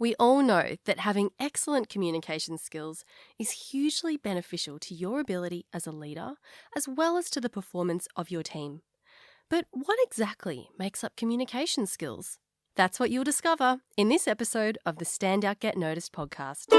We all know that having excellent communication skills is hugely beneficial to your ability as a leader, as well as to the performance of your team. But what exactly makes up communication skills? That's what you'll discover in this episode of the Stand Out Get Noticed podcast.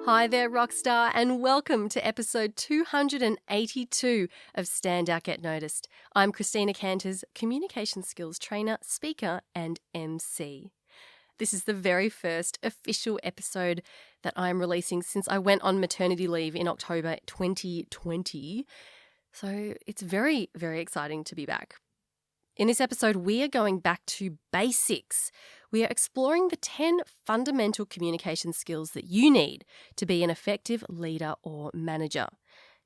Hi there, Rockstar, and welcome to episode 282 of Stand Out Get Noticed. I'm Christina Cantor's communication skills trainer, speaker, and MC. This is the very first official episode that I'm releasing since I went on maternity leave in October 2020. So it's very, very exciting to be back. In this episode, we are going back to basics. We are exploring the 10 fundamental communication skills that you need to be an effective leader or manager.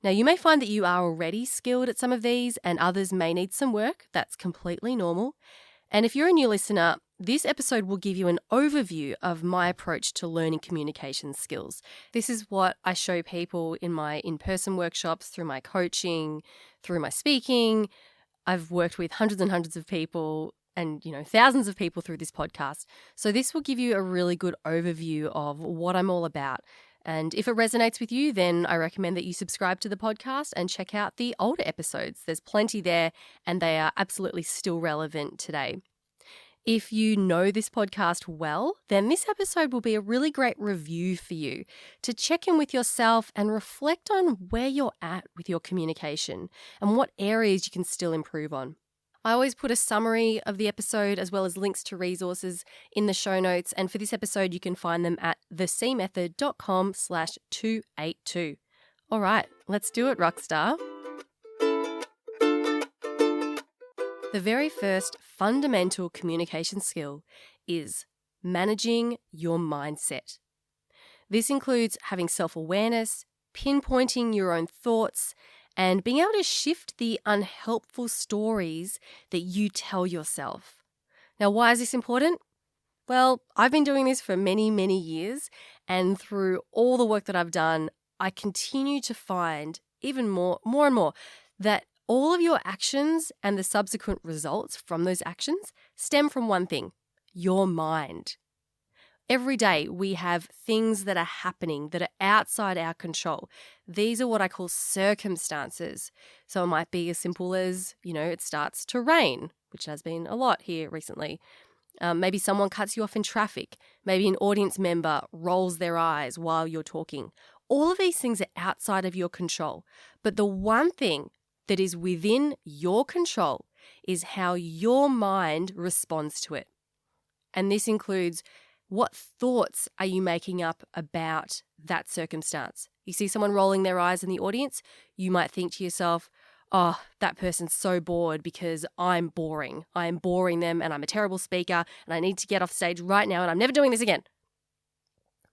Now, you may find that you are already skilled at some of these and others may need some work. That's completely normal. And if you're a new listener, this episode will give you an overview of my approach to learning communication skills. This is what I show people in my in-person workshops, through my coaching, through my speaking. I've worked with hundreds and hundreds of people and, thousands of people through this podcast. So this will give you a really good overview of what I'm all about. And if it resonates with you, then I recommend that you subscribe to the podcast and check out the older episodes. There's plenty there and they are absolutely still relevant today. If you know this podcast well, then this episode will be a really great review for you to check in with yourself and reflect on where you're at with your communication and what areas you can still improve on. I always put a summary of the episode as well as links to resources in the show notes, and for this episode you can find them at thecmethod.com/282. All right, let's do it, Rockstar. The very first fundamental communication skill is managing your mindset. This includes having self-awareness, pinpointing your own thoughts, and being able to shift the unhelpful stories that you tell yourself. Now, why is this important? Well, I've been doing this for many, many years, and through all the work that I've done, I continue to find even more and more that all of your actions and the subsequent results from those actions stem from one thing: your mind. Every day we have things that are happening that are outside our control. These are what I call circumstances. So it might be as simple as, it starts to rain, which has been a lot here recently. Maybe someone cuts you off in traffic. Maybe an audience member rolls their eyes while you're talking. All of these things are outside of your control. But the one thing that is within your control is how your mind responds to it. And this includes, what thoughts are you making up about that circumstance? You see someone rolling their eyes in the audience, you might think to yourself, oh, that person's so bored because I'm boring. I'm boring them and I'm a terrible speaker and I need to get off stage right now and I'm never doing this again.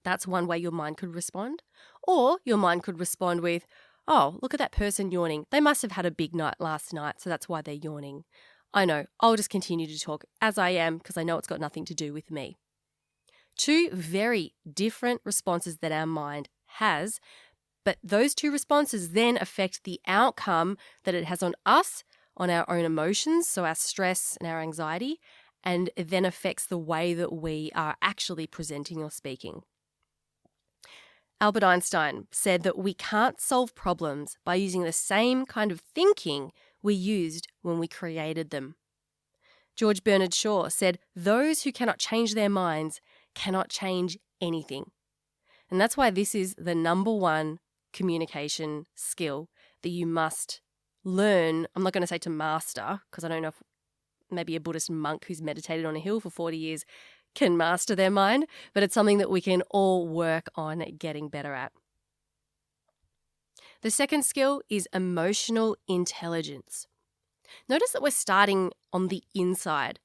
That's one way your mind could respond. Or your mind could respond with, oh, look at that person yawning. They must have had a big night last night, so that's why they're yawning. I know, I'll just continue to talk as I am because I know it's got nothing to do with me. Two very different responses that our mind has, but those two responses then affect the outcome that it has on us, on our own emotions, so our stress and our anxiety, and it then affects the way that we are actually presenting or speaking. Albert Einstein said that we can't solve problems by using the same kind of thinking we used when we created them. George Bernard Shaw said, those who cannot change their minds cannot change anything. And that's why this is the number one communication skill that you must learn. I'm not going to say to master, because I don't know if maybe a Buddhist monk who's meditated on a hill for 40 years can master their mind, but it's something that we can all work on getting better at. The second skill is emotional intelligence. Notice that we're starting on the inside.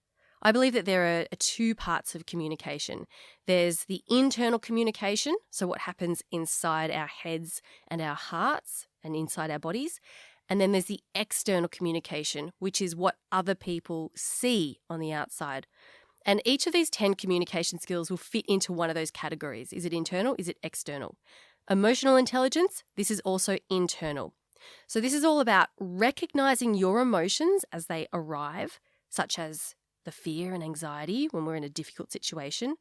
I believe that there are two parts of communication. There's the internal communication, so what happens inside our heads and our hearts and inside our bodies. And then there's the external communication, which is what other people see on the outside. And each of these 10 communication skills will fit into one of those categories. Is it internal? Is it external? Emotional intelligence, this is also internal. So this is all about recognizing your emotions as they arrive, such as the fear and anxiety when we're in a difficult situation.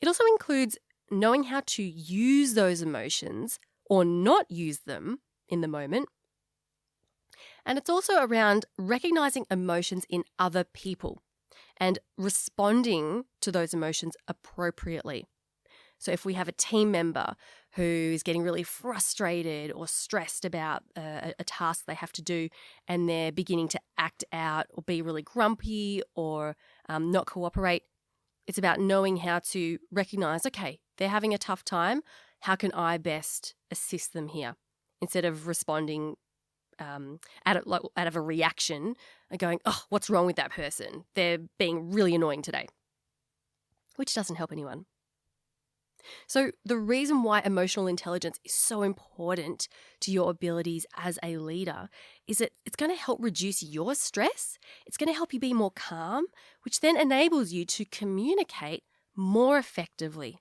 It also includes knowing how to use those emotions or not use them in the moment. And it's also around recognizing emotions in other people and responding to those emotions appropriately. So if we have a team member who is getting really frustrated or stressed about a task they have to do, and they're beginning to act out or be really grumpy or not cooperate, it's about knowing how to recognize, okay, they're having a tough time. How can I best assist them here? Instead of responding out of a reaction and going, oh, what's wrong with that person? They're being really annoying today, which doesn't help anyone. So the reason why emotional intelligence is so important to your abilities as a leader is that it's going to help reduce your stress. It's going to help you be more calm, which then enables you to communicate more effectively.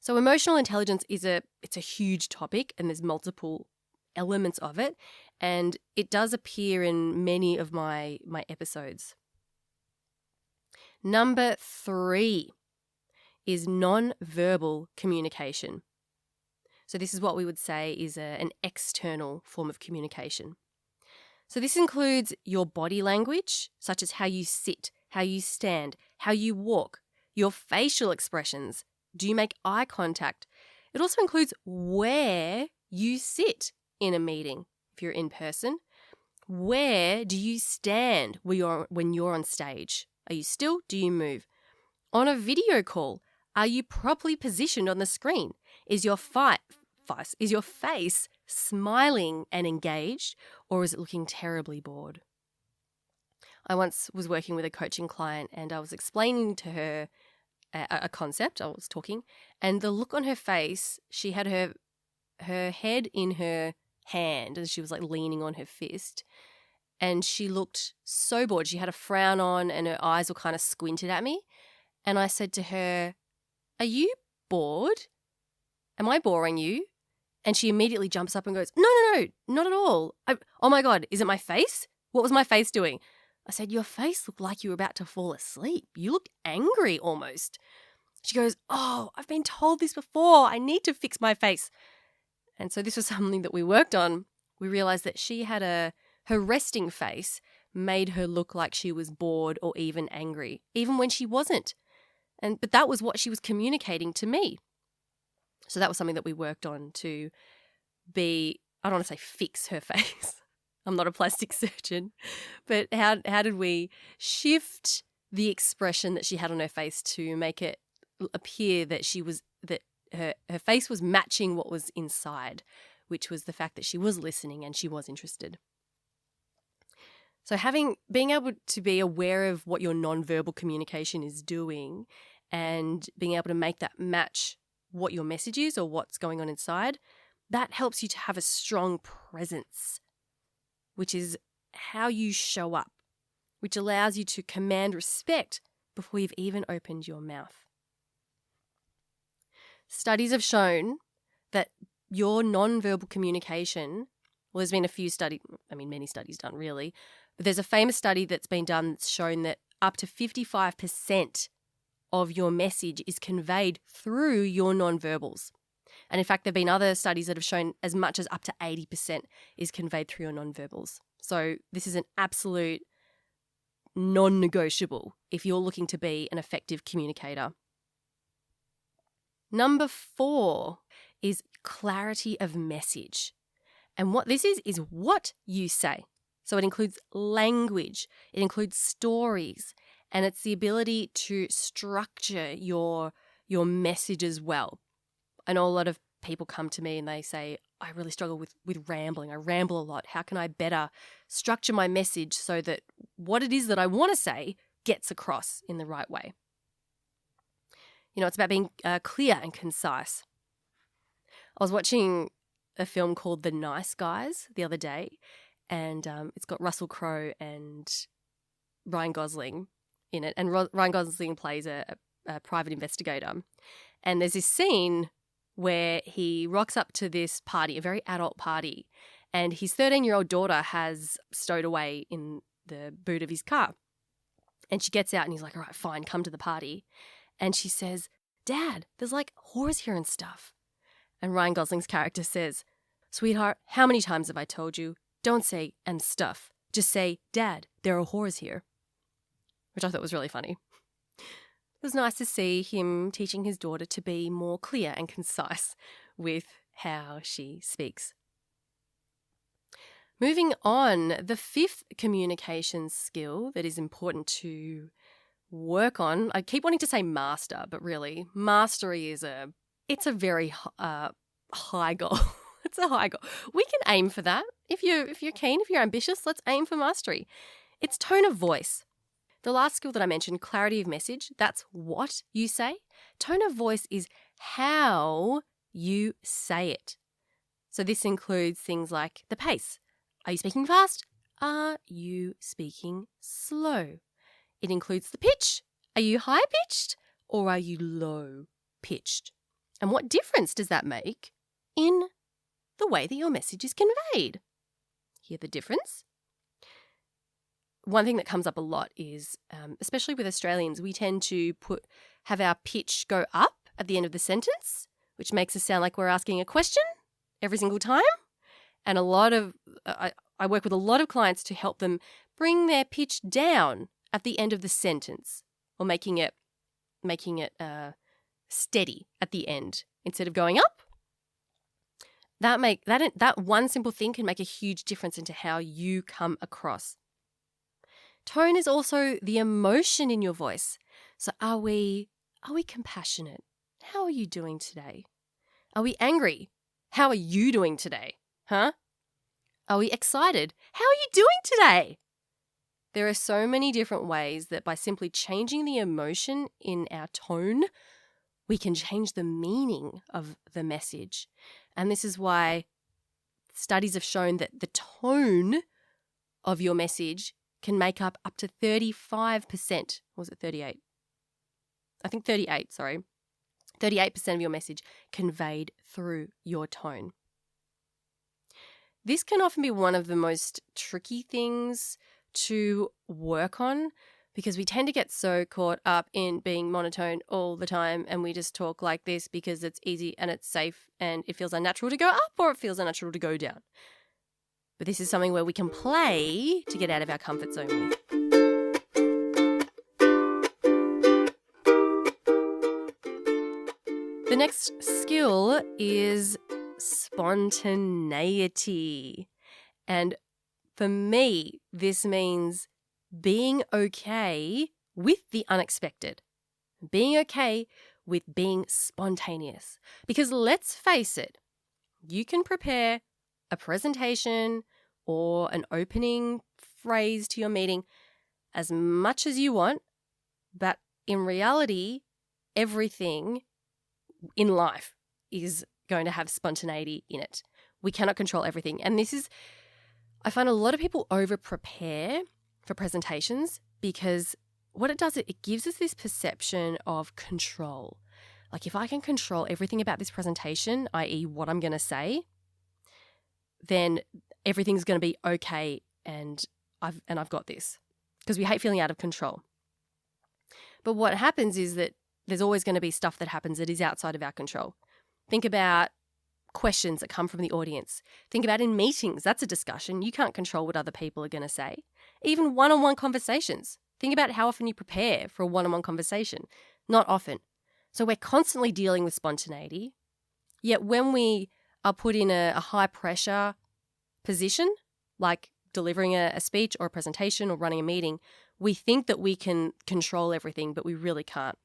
So emotional intelligence it's a huge topic, and there's multiple elements of it, and it does appear in many of my episodes. Number 3 is non-verbal communication. So this is what we would say is an external form of communication. So this includes your body language, such as how you sit, how you stand, how you walk, your facial expressions. Do you make eye contact? It also includes where you sit in a meeting, if you're in person. Where do you stand when you're on stage? Are you still? Do you move? On a video call, are you properly positioned on the screen? Is your face smiling and engaged, or is it looking terribly bored? I once was working with a coaching client, and I was explaining to her a concept. I was talking, and the look on her face, she had her head in her hand and she was like leaning on her fist, and she looked so bored. She had a frown on and her eyes were kind of squinted at me. And I said to her, "Are you bored? Am I boring you?" And she immediately jumps up and goes, No, not at all. Oh my God, is it my face? What was my face doing? I said, "Your face looked like you were about to fall asleep. You looked angry almost." She goes, "Oh, I've been told this before. I need to fix my face." And so this was something that we worked on. We realized that she had her resting face made her look like she was bored or even angry, even when she wasn't. But that was what she was communicating to me. So that was something that we worked on to I don't want to say fix her face. I'm not a plastic surgeon. But how did we shift the expression that she had on her face to make it appear that her face was matching what was inside, which was the fact that she was listening and she was interested. So being able to be aware of what your nonverbal communication is doing and being able to make that match what your message is or what's going on inside, that helps you to have a strong presence, which is how you show up, which allows you to command respect before you've even opened your mouth. Studies have shown that your nonverbal communication, well, there's been many studies done really, but there's a famous study that's been done that's shown that up to 55% of your message is conveyed through your nonverbals. And in fact, there have been other studies that have shown as much as up to 80% is conveyed through your nonverbals. So this is an absolute non-negotiable if you're looking to be an effective communicator. Number 4 is clarity of message. And what this is what you say. So it includes language, it includes stories, and it's the ability to structure your message as well. I know a lot of people come to me and they say, "I really struggle with rambling. I ramble a lot. How can I better structure my message so that what it is that I want to say gets across in the right way?" It's about being clear and concise. I was watching a film called The Nice Guys the other day, and it's got Russell Crowe and Ryan Gosling in it. And Ryan Gosling plays a private investigator. And there's this scene where he rocks up to this party, a very adult party, and his 13-year-old daughter has stowed away in the boot of his car. And she gets out and he's like, all right, fine, come to the party. And she says, Dad, there's like whores here and stuff. And Ryan Gosling's character says, sweetheart, how many times have I told you? Don't say and stuff. Just say, Dad, there are whores here. Which I thought was really funny. It was nice to see him teaching his daughter to be more clear and concise with how she speaks. Moving on, the fifth communication skill that is important to work on, I keep wanting to say master, but really mastery is a very high goal. It's a high goal. We can aim for that. If you're keen, if you're ambitious, let's aim for mastery. It's tone of voice. The last skill that I mentioned, clarity of message, that's what you say. Tone of voice is how you say it. So this includes things like the pace. Are you speaking fast? Are you speaking slow? It includes the pitch. Are you high-pitched or are you low-pitched? And what difference does that make in the way that your message is conveyed? Hear the difference? One thing that comes up a lot is, especially with Australians, we tend to have our pitch go up at the end of the sentence, which makes us sound like we're asking a question every single time. And I work with a lot of clients to help them bring their pitch down at the end of the sentence, or making it steady at the end instead of going up. That one simple thing can make a huge difference into how you come across. Tone is also the emotion in your voice. So are we compassionate? How are you doing today? Are we angry? How are you doing today? Huh? Are we excited? How are you doing today? There are so many different ways that by simply changing the emotion in our tone, we can change the meaning of the message. And this is why studies have shown that the tone of your message can make up to 35%. Or was it 38? I think 38, sorry. 38% of your message conveyed through your tone. This can often be one of the most tricky things to work on because we tend to get so caught up in being monotone all the time and we just talk like this because it's easy and it's safe and it feels unnatural to go up or it feels unnatural to go down. But this is something where we can play to get out of our comfort zone with. The next skill is spontaneity. And for me, this means being okay with the unexpected, being okay with being spontaneous. Because let's face it, you can prepare a presentation or an opening phrase to your meeting as much as you want, but in reality, everything in life is going to have spontaneity in it. We cannot control everything. And I find a lot of people over-prepare for presentations because what it does, it gives us this perception of control. Like if I can control everything about this presentation, i.e. what I'm going to say, then everything's going to be okay and I've got this. Because we hate feeling out of control. But what happens is that there's always going to be stuff that happens that is outside of our control. Think about questions that come from the audience. Think about in meetings, that's a discussion. You can't control what other people are going to say. Even one-on-one conversations. Think about how often you prepare for a one-on-one conversation. Not often. So we're constantly dealing with spontaneity. Yet when we are put in a high-pressure position, like delivering a speech or a presentation or running a meeting, we think that we can control everything, but we really can't.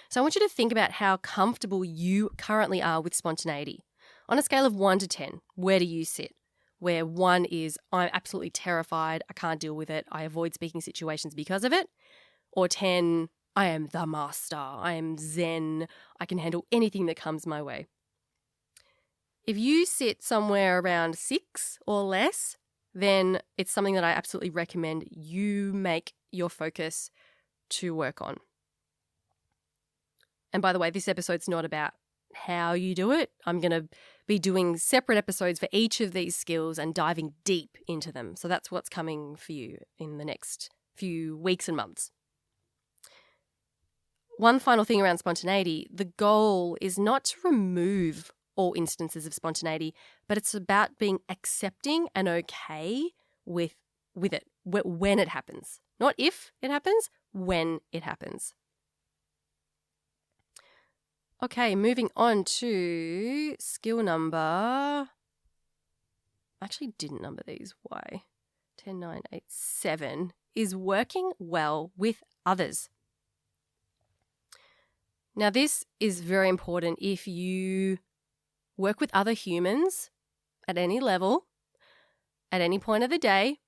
So I want you to think about how comfortable you currently are with spontaneity. On a scale of 1 to 10, where do you sit? Where 1 is, I'm absolutely terrified, I can't deal with it, I avoid speaking situations because of it. Or 10, I am the master, I am zen, I can handle anything that comes my way. If you sit somewhere around 6 or less, then it's something that I absolutely recommend you make your focus to work on. And by the way, this episode's not about how you do it. I'm going to be doing separate episodes for each of these skills and diving deep into them. So that's what's coming for you in the next few weeks and months. One final thing around spontaneity, the goal is not to remove all instances of spontaneity, but it's about being accepting and okay with it when it happens. Not if it happens, when it happens. Okay, moving on to skill number. I actually didn't number these. Why? 10, 9, 8, 7 is working well with others. Now, this is very important if you work with other humans at any level, at any point of the day.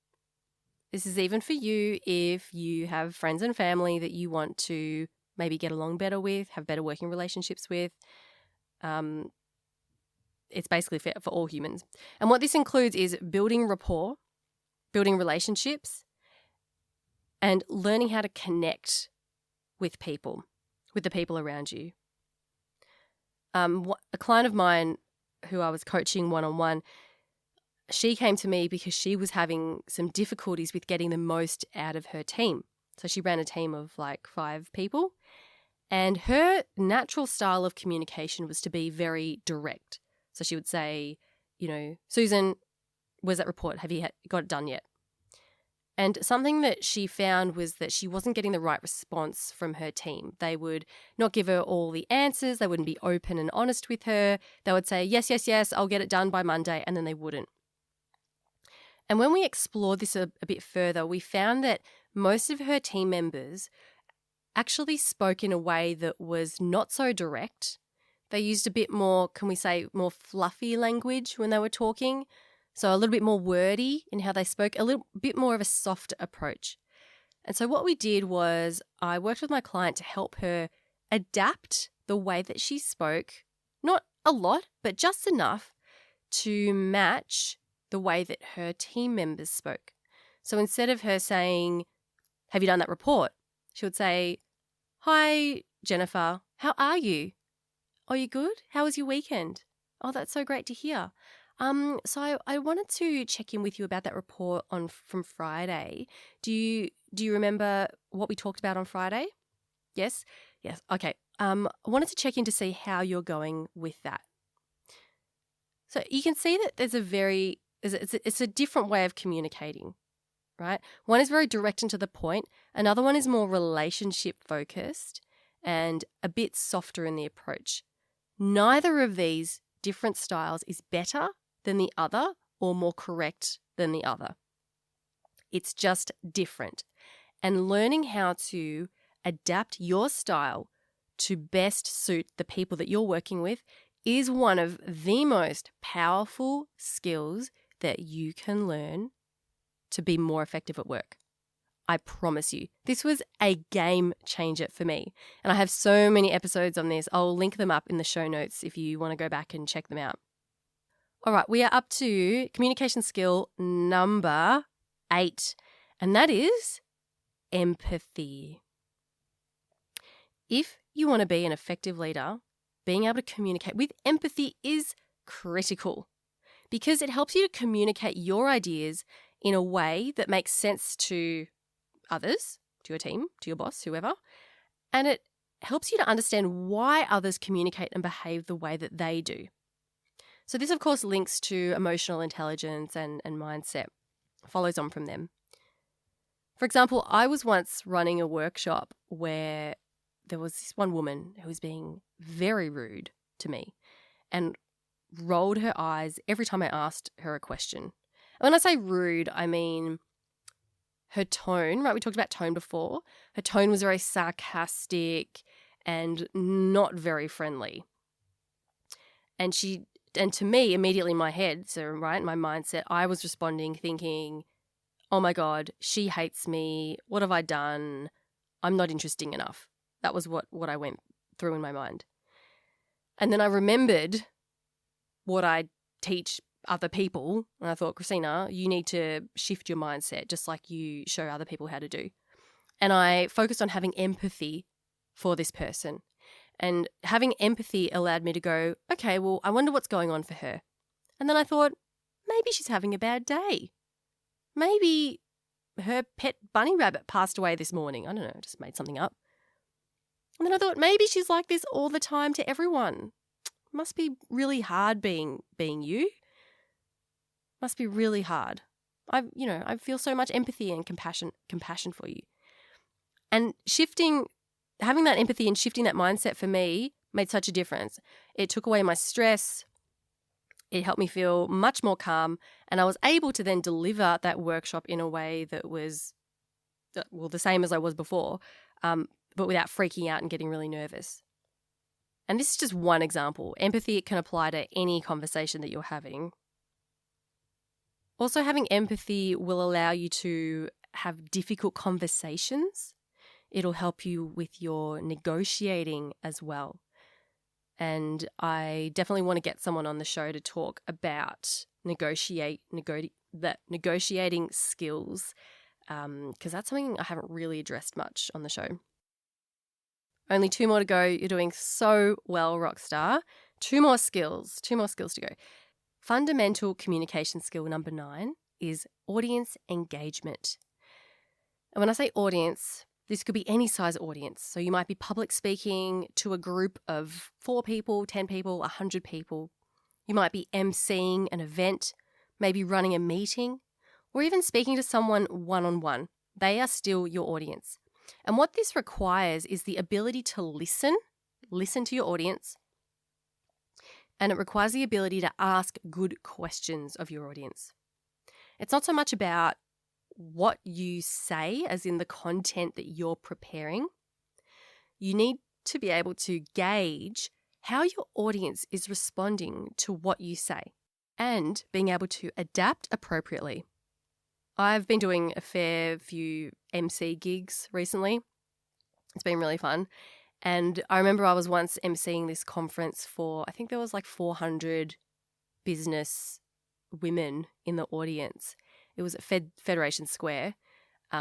This is even for you if you have friends and family that you want to maybe get along better with, have better working relationships with. It's basically for all humans. And what this includes is building rapport, building relationships, and learning how to connect with people, with the people around you. A client of mine who I was coaching one-on-one, she came to me because she was having some difficulties with getting the most out of her team. So she ran a team of like 5 people, and her natural style of communication was to be very direct. So she would say, Susan, where's that report? Have you got it done yet? And something that she found was that she wasn't getting the right response from her team. They would not give her all the answers. They wouldn't be open and honest with her. They would say, yes, I'll get it done by Monday, and then they wouldn't. And when we explored this a bit further, we found that most of her team members actually spoke in a way that was not so direct. They used a bit more, can we say, more fluffy language when they were talking. So a little bit more wordy in how they spoke, a little bit more of a soft approach. And so what we did was I worked with my client to help her adapt the way that she spoke, not a lot, but just enough to match the way that her team members spoke. So instead of her saying, have you done that report? She would say, hi, Jennifer, how are you? Are you good? How was your weekend? Oh, that's so great to hear. So I wanted to check in with you about that report from Friday. Do you remember what we talked about on Friday? Yes? Yes. Okay. I wanted to check in to see how you're going with that. So you can see that there's it's a different way of communicating, right? One is very direct and to the point. Another one is more relationship focused and a bit softer in the approach. Neither of these different styles is better than the other or more correct than the other. It's just different. And learning how to adapt your style to best suit the people that you're working with is one of the most powerful skills that you can learn to be more effective at work. I promise you. This was a game changer for me. And I have so many episodes on this. I'll link them up in the show notes if you want to go back and check them out. All right, we are up to communication skill number 8, and that is empathy. If you want to be an effective leader, being able to communicate with empathy is critical because it helps you to communicate your ideas in a way that makes sense to others, to your team, to your boss, whoever, and it helps you to understand why others communicate and behave the way that they do. So this, of course, links to emotional intelligence and mindset, follows on from them. For example, I was once running a workshop where there was this one woman who was being very rude to me and rolled her eyes every time I asked her a question. And when I say rude, I mean her tone, right? We talked about tone before. Her tone was very sarcastic and not very friendly. And to me, immediately in my head, so right, my mindset, I was responding thinking, oh my God, she hates me. What have I done? I'm not interesting enough. That was what I went through in my mind. And then I remembered what I teach other people. And I thought, Christina, you need to shift your mindset just like you show other people how to do. And I focused on having empathy for this person. And having empathy allowed me to go, okay, well, I wonder what's going on for her. And then I thought, maybe she's having a bad day. Maybe her pet bunny rabbit passed away this morning. I don't know, just made something up. And then I thought, maybe she's like this all the time to everyone. Must be really hard being you. Must be really hard. I feel so much empathy and compassion for you. And having that empathy and shifting that mindset for me made such a difference. It took away my stress. It helped me feel much more calm, and I was able to then deliver that workshop in a way that was, the same as I was before, but without freaking out and getting really nervous. And this is just one example. Empathy can apply to any conversation that you're having. Also, having empathy will allow you to have difficult conversations. It'll help you with your negotiating as well. And I definitely want to get someone on the show to talk about negotiating skills, because that's something I haven't really addressed much on the show. Only 2 more to go. You're doing so well, Rockstar. 2 more skills to go. Fundamental communication skill number 9 is audience engagement. And when I say audience, this could be any size audience. So you might be public speaking to a group of 4 people, 10 people, 100 people. You might be emceeing an event, maybe running a meeting, or even speaking to someone one-on-one. They are still your audience. And what this requires is the ability to listen to your audience, and it requires the ability to ask good questions of your audience. It's not so much about what you say, as in the content that you're preparing. You need to be able to gauge how your audience is responding to what you say and being able to adapt appropriately. I've been doing a fair few MC gigs recently. It's been really fun. And I remember I was once emceeing this conference for, I think there was like 400 business women in the audience. It was at Federation Square,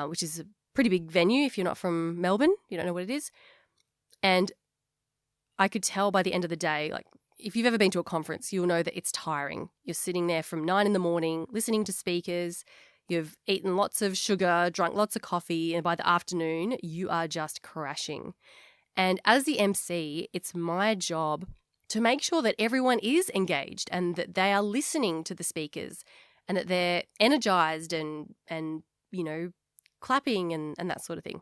which is a pretty big venue if you're not from Melbourne. You don't know what it is. And I could tell by the end of the day, like if you've ever been to a conference, you'll know that it's tiring. You're sitting there from 9 a.m, listening to speakers. You've eaten lots of sugar, drunk lots of coffee, and by the afternoon, you are just crashing. And as the MC, it's my job to make sure that everyone is engaged and that they are listening to the speakers and that they're energized and clapping and that sort of thing.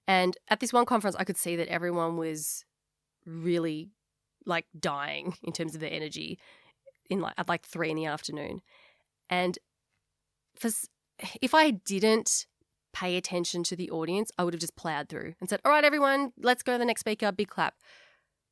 And at this one conference, I could see that everyone was really like dying in terms of their energy at like 3 p.m. And if I didn't pay attention to the audience, I would have just plowed through and said, all right, everyone, let's go to the next speaker, big clap.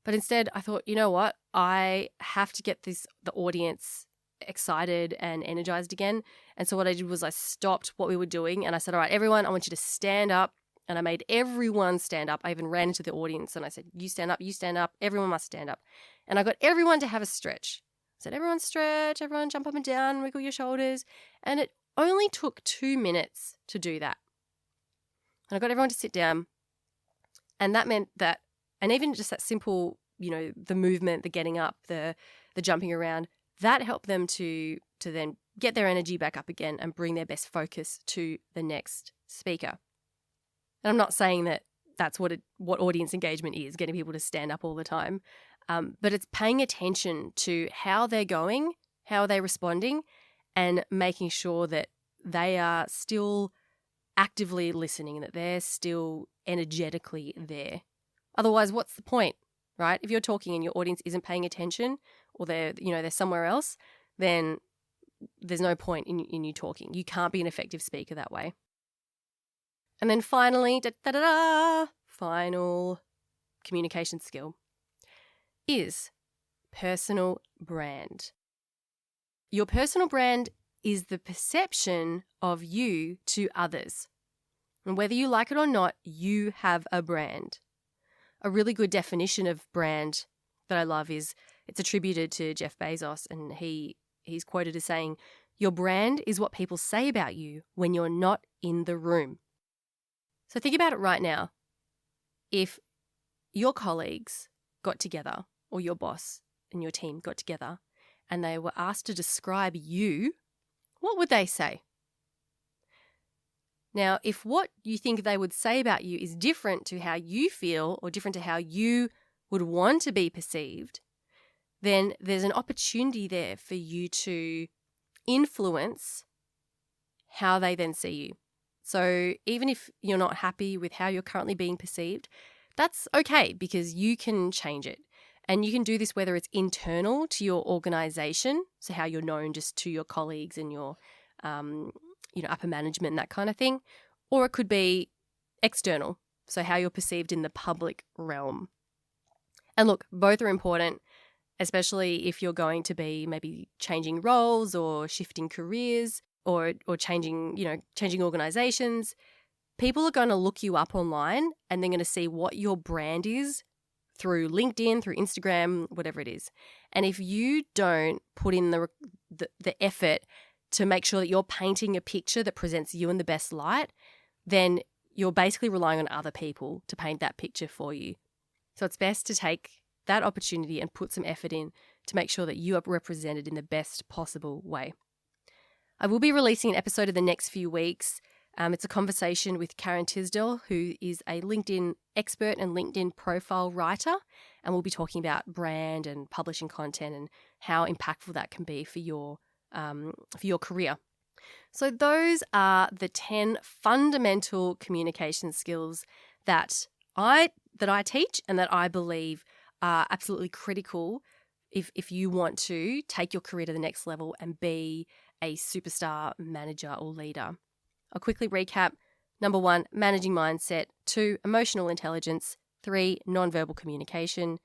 But instead I thought, you know what? I have to get the audience excited and energized again. And so what I did was I stopped what we were doing and I said, all right, everyone, I want you to stand up. And I made everyone stand up. I even ran into the audience and I said, you stand up, everyone must stand up. And I got everyone to have a stretch. I said, everyone stretch, everyone jump up and down, wiggle your shoulders. And it only took 2 minutes to do that. And I got everyone to sit down. And that meant that, and even just that simple, the movement, the getting up, the jumping around, that helped them to then get their energy back up again and bring their best focus to the next speaker. And I'm not saying that that's what audience engagement is, getting people to stand up all the time. But it's paying attention to how they're going, how they're responding, and making sure that they are still actively listening and that they're still energetically there. Otherwise, what's the point, right? If you're talking and your audience isn't paying attention or they're somewhere else, then there's no point in you talking. You can't be an effective speaker that way. And then finally, final communication skill is personal brand. Your personal brand is the perception of you to others. And whether you like it or not, you have a brand. A really good definition of brand that I love is, it's attributed to Jeff Bezos, and he's quoted as saying, your brand is what people say about you when you're not in the room. So think about it right now. If your colleagues got together, or your boss and your team got together, and they were asked to describe you, what would they say? Now, if what you think they would say about you is different to how you feel or different to how you would want to be perceived, then there's an opportunity there for you to influence how they then see you. So even if you're not happy with how you're currently being perceived, that's okay, because you can change it. And you can do this whether it's internal to your organization, so how you're known just to your colleagues and your upper management and that kind of thing, or it could be external, so how you're perceived in the public realm. And look, both are important, especially if you're going to be maybe changing roles or shifting careers or changing organizations. People are going to look you up online and they're going to see what your brand is through LinkedIn, through Instagram, whatever it is. And if you don't put in the effort to make sure that you're painting a picture that presents you in the best light, then you're basically relying on other people to paint that picture for you. So it's best to take that opportunity and put some effort in to make sure that you are represented in the best possible way. I will be releasing an episode in the next few weeks. It's a conversation with Karen Tisdale, who is a LinkedIn expert and LinkedIn profile writer, and we'll be talking about brand and publishing content and how impactful that can be for your career. So those are the 10 fundamental communication skills that I teach and that I believe are absolutely critical if you want to take your career to the next level and be a superstar manager or leader. I'll quickly recap. Number 1, managing mindset. 2, emotional intelligence. 3, nonverbal communication.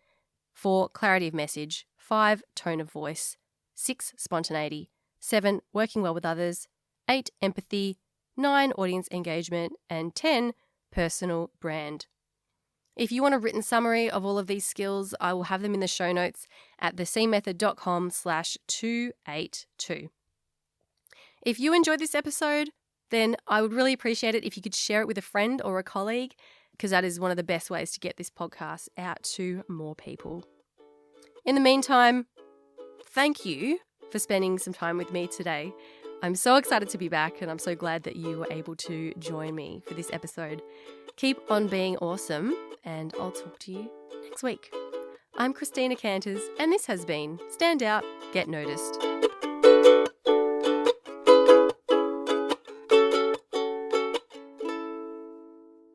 4, clarity of message. 5, tone of voice. 6, spontaneity. 7, working well with others. 8, empathy. 9, audience engagement. And 10, personal brand. If you want a written summary of all of these skills, I will have them in the show notes at thecmethod.com/282. If you enjoyed this episode, then I would really appreciate it if you could share it with a friend or a colleague, because that is one of the best ways to get this podcast out to more people. In the meantime, thank you for spending some time with me today. I'm so excited to be back, and I'm so glad that you were able to join me for this episode. Keep on being awesome, and I'll talk to you next week. I'm Christina Canters, and this has been Stand Out, Get Noticed.